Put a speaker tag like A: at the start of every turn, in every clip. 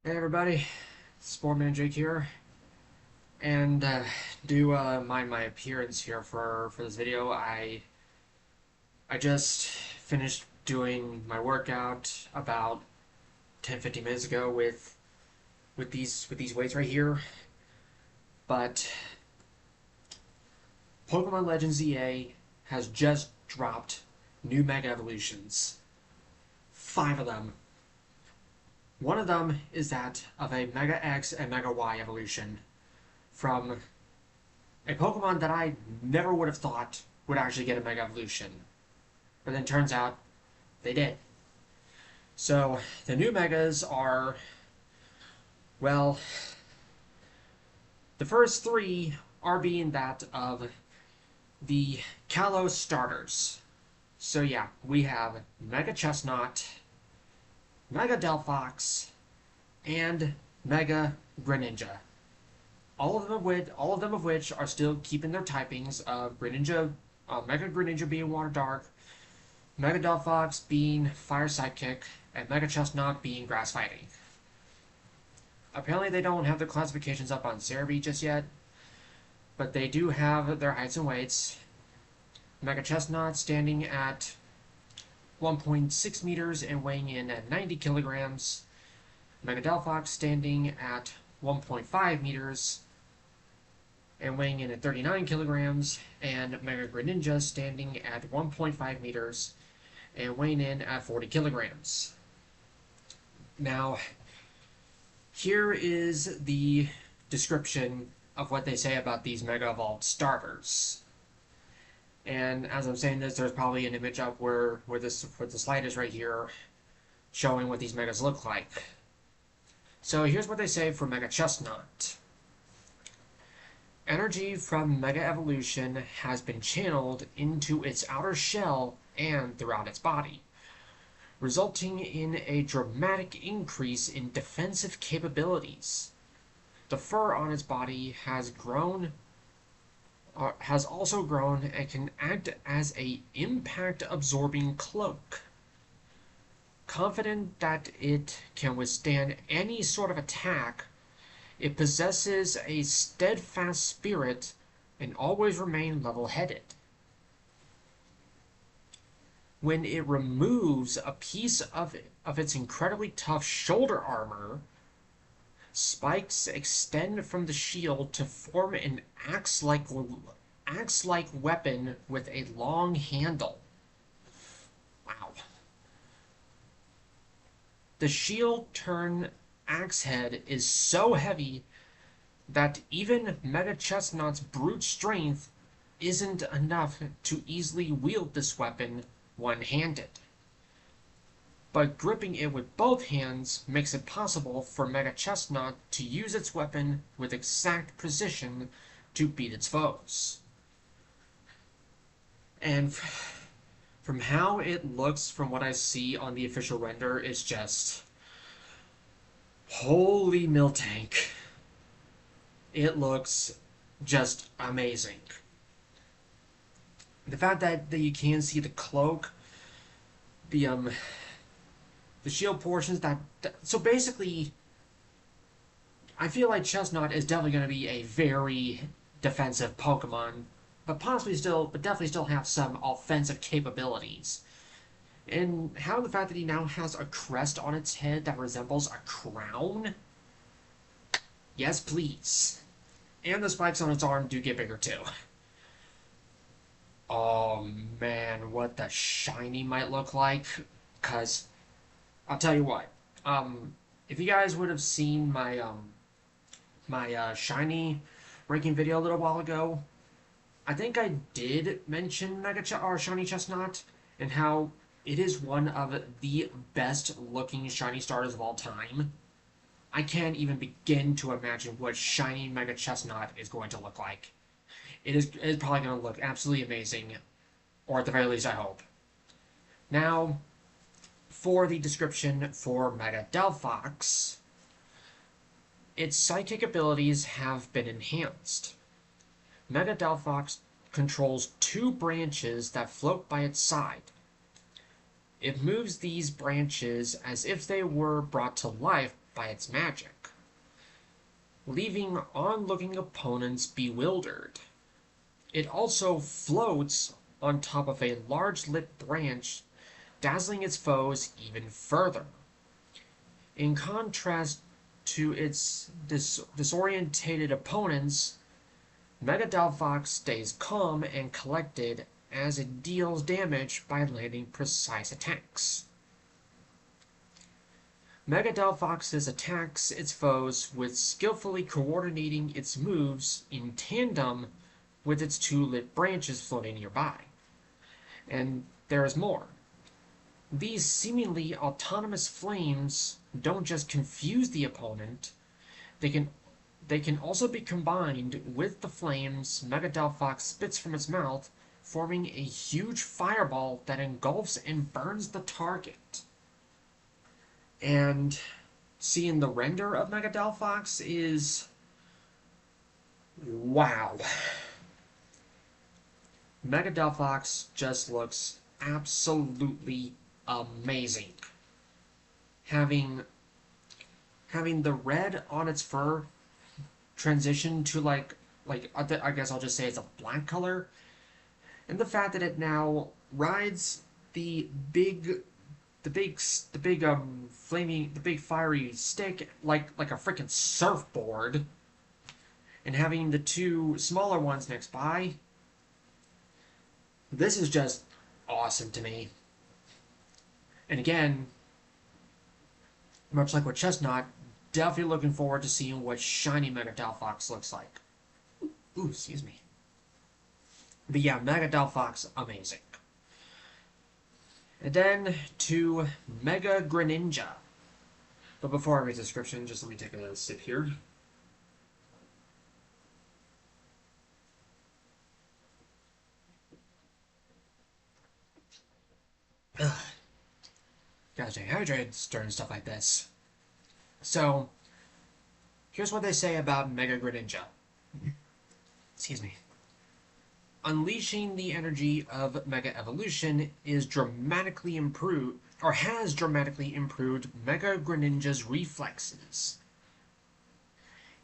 A: Hey everybody, Sportman Jake here, and do mind my appearance here for this video. I just finished doing my workout about 10-15 minutes ago with these weights right here. But Pokemon Legends EA has just dropped new Mega Evolutions, 5 of them. One of them is that of a Mega X and Mega Y evolution from a Pokemon that I never would have thought would actually get a Mega Evolution. But then turns out they did. So the new Megas are, well, the first 3 are being that of the Kalos starters. So yeah, we have Mega Chestnut, Mega Delphox, and Mega Greninja. All of them of which are still keeping their typings of Greninja, Mega Greninja being Water Dark, Mega Delphox being Fire Psychic, and Mega Chestnut being Grass Fighting. Apparently they don't have their classifications up on Cerebi just yet, but they do have their heights and weights. Mega Chestnut standing at 1.6 meters and weighing in at 90 kilograms. Mega Delphox standing at 1.5 meters and weighing in at 39 kilograms, and Mega Greninja standing at 1.5 meters and weighing in at 40 kilograms. Now, here is the description of what they say about these Mega Evolved starters. And as I'm saying this, there's probably an image up where the slide is right here, showing what these Megas look like. So here's what they say for Mega Chestnut. Energy from Mega Evolution has been channeled into its outer shell and throughout its body, resulting in a dramatic increase in defensive capabilities. The fur on its body has also grown and can act as an impact-absorbing cloak. Confident that it can withstand any sort of attack, it possesses a steadfast spirit and always remain level-headed. When it removes a piece of its incredibly tough shoulder armor, spikes extend from the shield to form an axe-like weapon with a long handle. Wow. The shield-turn axe head is so heavy that even Mega Chestnut's brute strength isn't enough to easily wield this weapon one-handed. But gripping it with both hands makes it possible for Mega Chestnut to use its weapon with exact precision to beat its foes. And from how it looks, from what I see on the official render, it's just... holy Miltank. It looks just amazing. The fact that you can see the cloak, the shield portions, so basically, I feel like Chestnut is definitely going to be a very defensive Pokemon, but definitely still have some offensive capabilities. And how the fact that he now has a crest on its head that resembles a crown? Yes, please. And the spikes on its arm do get bigger too. Oh man, what the shiny might look like. Cause I'll tell you what. If you guys would have seen my shiny ranking video a little while ago, I think I did mention Shiny Chestnut and how it is one of the best looking shiny starters of all time. I can't even begin to imagine what shiny Mega Chestnut is going to look like. It is probably going to look absolutely amazing, or at the very least I hope. Now, for the description for Mega Delphox, its psychic abilities have been enhanced. Mega Delphox controls 2 branches that float by its side. It moves these branches as if they were brought to life by its magic, leaving onlooking opponents bewildered. It also floats on top of a large lit branch, dazzling its foes even further. In contrast to its disorientated opponents, Megadalfox stays calm and collected as it deals damage by landing precise attacks. Megadalfox attacks its foes with skillfully coordinating its moves in tandem with its two lit branches floating nearby. And there is more. These seemingly autonomous flames don't just confuse the opponent, they can also be combined with the flames Megadalfox spits from its mouth, forming a huge fireball that engulfs and burns the target. And seeing the render of Megadalfox is... wow. Megadalfox just looks absolutely amazing. Having the red on its fur transition to like I guess I'll just say it's a black color, and the fact that it now rides the big fiery stick like a freaking surfboard, and having the two smaller ones next by. This is just awesome to me. And again, much like with Chestnut, definitely looking forward to seeing what shiny Megadalfox looks like. Ooh, excuse me. But yeah, Megadalfox, amazing. And then to Mega Greninja. But before I read the description, just let me take a sip here. Ugh. Gotta stay hydrated during stuff like this. So, here's what they say about Mega Greninja. Excuse me. Unleashing the energy of Mega Evolution is dramatically improved, or has dramatically improved Mega Greninja's reflexes.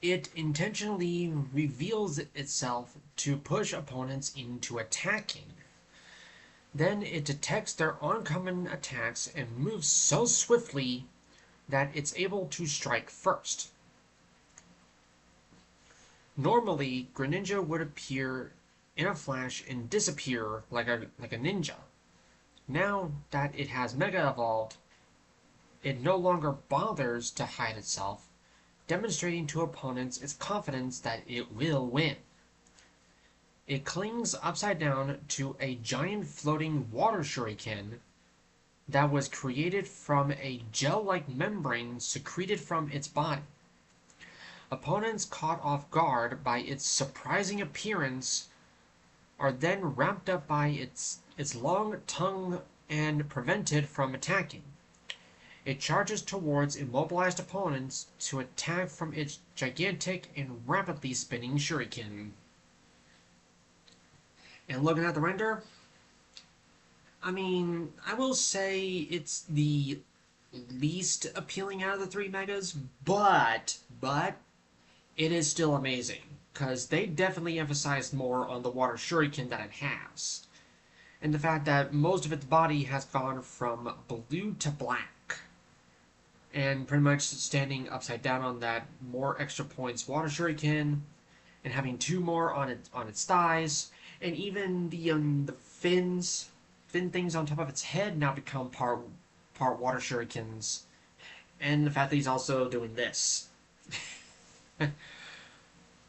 A: It intentionally reveals itself to push opponents into attacking. Then it detects their oncoming attacks and moves so swiftly that it's able to strike first. Normally, Greninja would appear in a flash and disappear like a ninja. Now that it has Mega Evolved, it no longer bothers to hide itself, demonstrating to opponents its confidence that it will win. It clings upside down to a giant floating water shuriken that was created from a gel-like membrane secreted from its body. Opponents caught off guard by its surprising appearance are then wrapped up by its long tongue and prevented from attacking. It charges towards immobilized opponents to attack from its gigantic and rapidly spinning shuriken. And looking at the render, I mean, I will say it's the least appealing out of the three Megas, but it is still amazing, because they definitely emphasized more on the water shuriken that it has. And the fact that most of its body has gone from blue to black. And pretty much standing upside down on that more extra points water shuriken, and having two more on its thighs, and even the fin things on top of its head now become part water shurikens, and the fact that he's also doing this.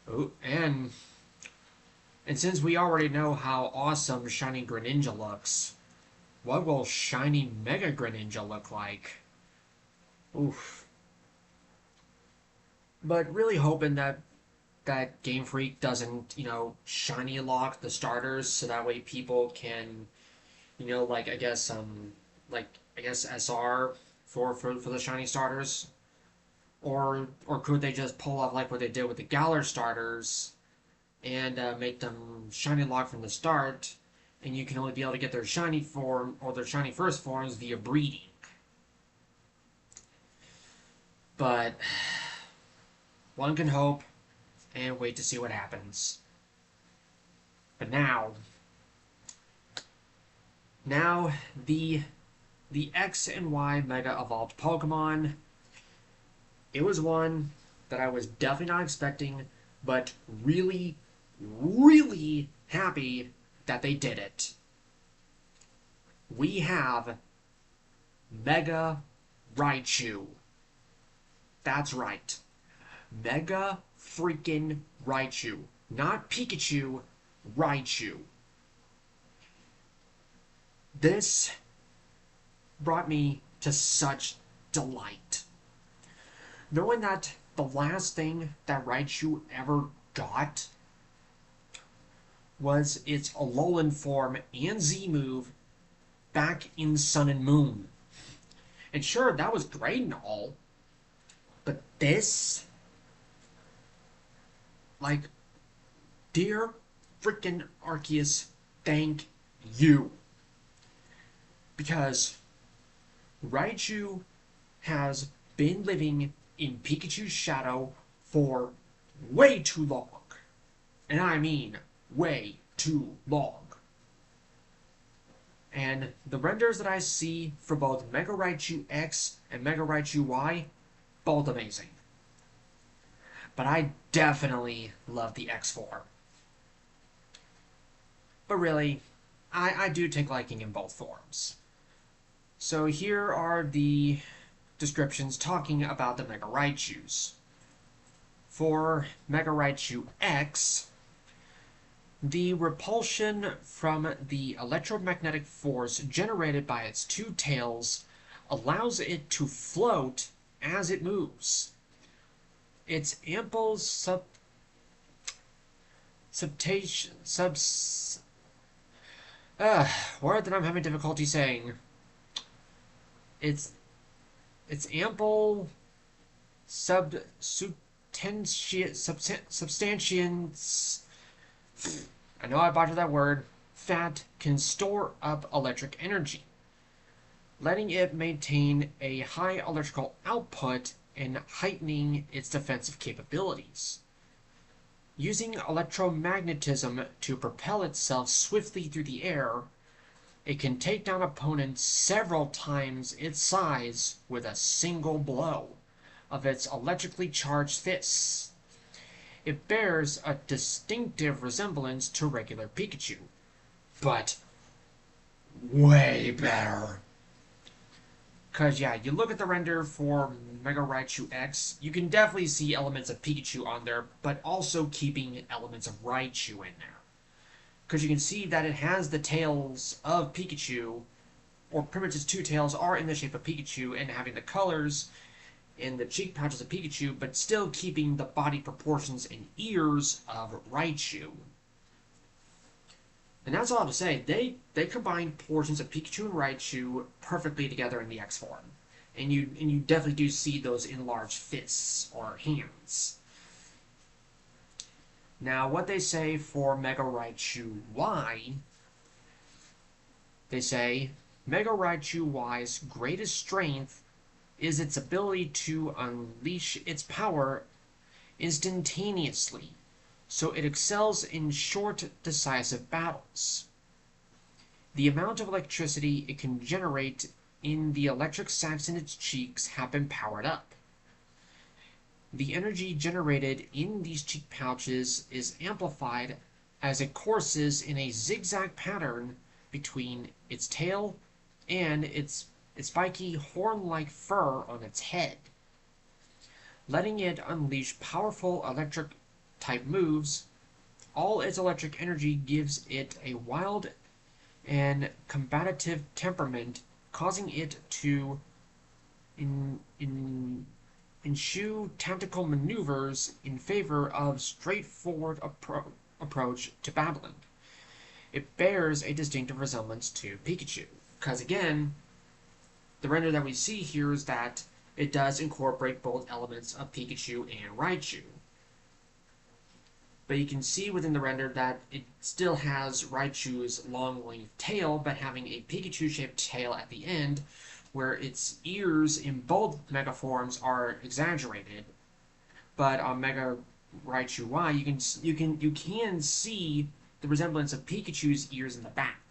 A: Oh, and since we already know how awesome Shiny Greninja looks, what will Shiny Mega Greninja look like? Oof. But really hoping that Game Freak doesn't, shiny lock the starters so that way people can, I guess SR for the shiny starters. Or could they just pull off like what they did with the Galar starters and make them shiny lock from the start, and you can only be able to get their shiny form or their shiny first forms via breeding. But one can hope and wait to see what happens. But now the X and Y Mega Evolved Pokemon, it was one that I was definitely not expecting, but really, really happy that they did it. We have Mega Raichu. That's right. Mega freaking Raichu. Not Pikachu, Raichu. This brought me to such delight. Knowing that the last thing that Raichu ever got was its Alolan form and Z move back in Sun and Moon. And sure, that was great and all, but this, like, dear freaking Arceus, thank you. Because Raichu has been living in Pikachu's shadow for way too long. And I mean way too long. And the renders that I see for both Mega Raichu X and Mega Raichu Y, both amazing. But I definitely love the X form. But really, I do take liking in both forms. So here are the descriptions talking about the Mega Raichus. For Mega Raichu X, the repulsion from the electromagnetic force generated by its two tails allows it to float as it moves. Its ample word that I'm having difficulty saying. It's ample substantiance. I know I botched that word. Fat can store up electric energy, letting it maintain a high electrical output and heightening its defensive capabilities. Using electromagnetism to propel itself swiftly through the air, it can take down opponents several times its size with a single blow of its electrically charged fists. It bears a distinctive resemblance to regular Pikachu, but way better. Because, yeah, you look at the render for Mega Raichu X, you can definitely see elements of Pikachu on there, but also keeping elements of Raichu in there. Because you can see that it has the tails of Pikachu, or pretty much its two tails are in the shape of Pikachu, and having the colors in the cheek pouches of Pikachu, but still keeping the body proportions and ears of Raichu. And that's all I have to say. They combine portions of Pikachu and Raichu perfectly together in the X form. And you definitely do see those enlarged fists or hands. Now, what they say for Mega Raichu Y, they say, Mega Raichu Y's greatest strength is its ability to unleash its power instantaneously, so it excels in short, decisive battles. The amount of electricity it can generate in the electric sacs in its cheeks have been powered up. The energy generated in these cheek pouches is amplified as it courses in a zigzag pattern between its tail and its spiky horn-like fur on its head, letting it unleash powerful electric-type moves. All its electric energy gives it a wild and combative temperament, causing it to eschew tactical maneuvers in favor of straightforward approach to battling. It bears a distinctive resemblance to Pikachu, because again, the render that we see here is that it does incorporate both elements of Pikachu and Raichu. But you can see within the render that it still has Raichu's long length tail, but having a Pikachu-shaped tail at the end, where its ears in both Mega forms are exaggerated, but on Mega Raichu Y, you can see the resemblance of Pikachu's ears in the back.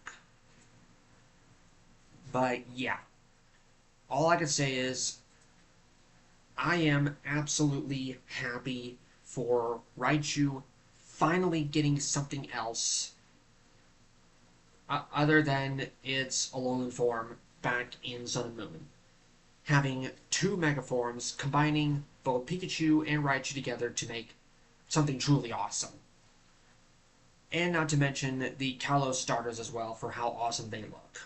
A: But yeah, all I can say is I am absolutely happy for Raichu finally getting something else other than its Alolan form back in Sun and Moon. Having two Mega forms, combining both Pikachu and Raichu together to make something truly awesome. And not to mention the Kalos starters as well for how awesome they look.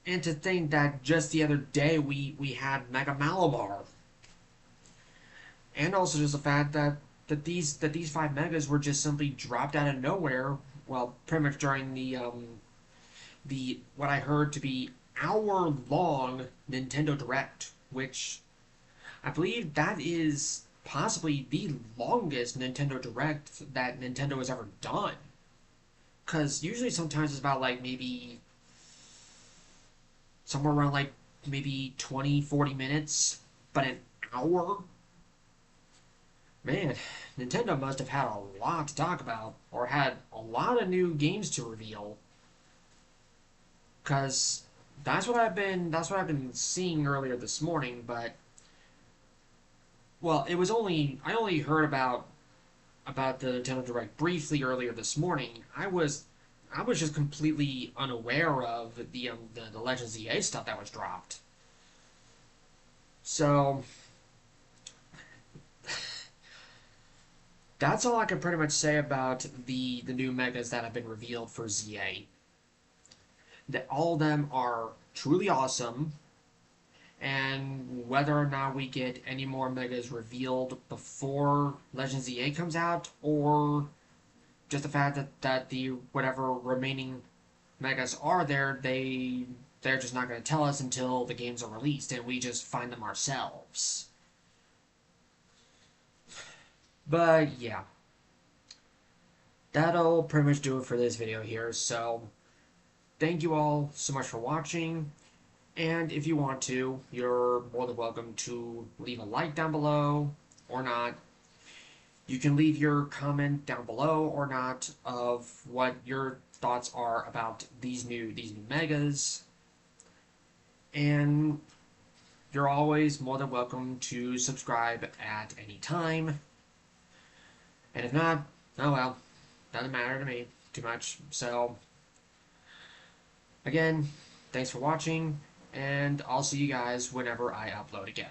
A: And to think that just the other day we had Mega Malamar. And also just the fact that these five megas were just simply dropped out of nowhere. Well, pretty much during the what I heard to be hour-long Nintendo Direct, which I believe that is possibly the longest Nintendo Direct that Nintendo has ever done. Because usually sometimes it's about like maybe somewhere around like maybe 20-40 minutes, but an hour? Man, Nintendo must have had a lot to talk about, or had a lot of new games to reveal. Cause that's what I've been seeing earlier this morning, but well, I only heard about the Nintendo Direct briefly earlier this morning. I was just completely unaware of the Legends EA stuff that was dropped. So that's all I can pretty much say about the new megas that have been revealed for ZA. That all of them are truly awesome, and whether or not we get any more megas revealed before Legends EA comes out, or just the fact that the whatever remaining megas are there, they're just not going to tell us until the games are released and we just find them ourselves. But yeah, that'll pretty much do it for this video here. So thank you all so much for watching. And if you want to, you're more than welcome to leave a like down below or not. You can leave your comment down below or not of what your thoughts are about these new megas. And you're always more than welcome to subscribe at any time. And if not, oh well, doesn't matter to me too much. So again, thanks for watching, and I'll see you guys whenever I upload again.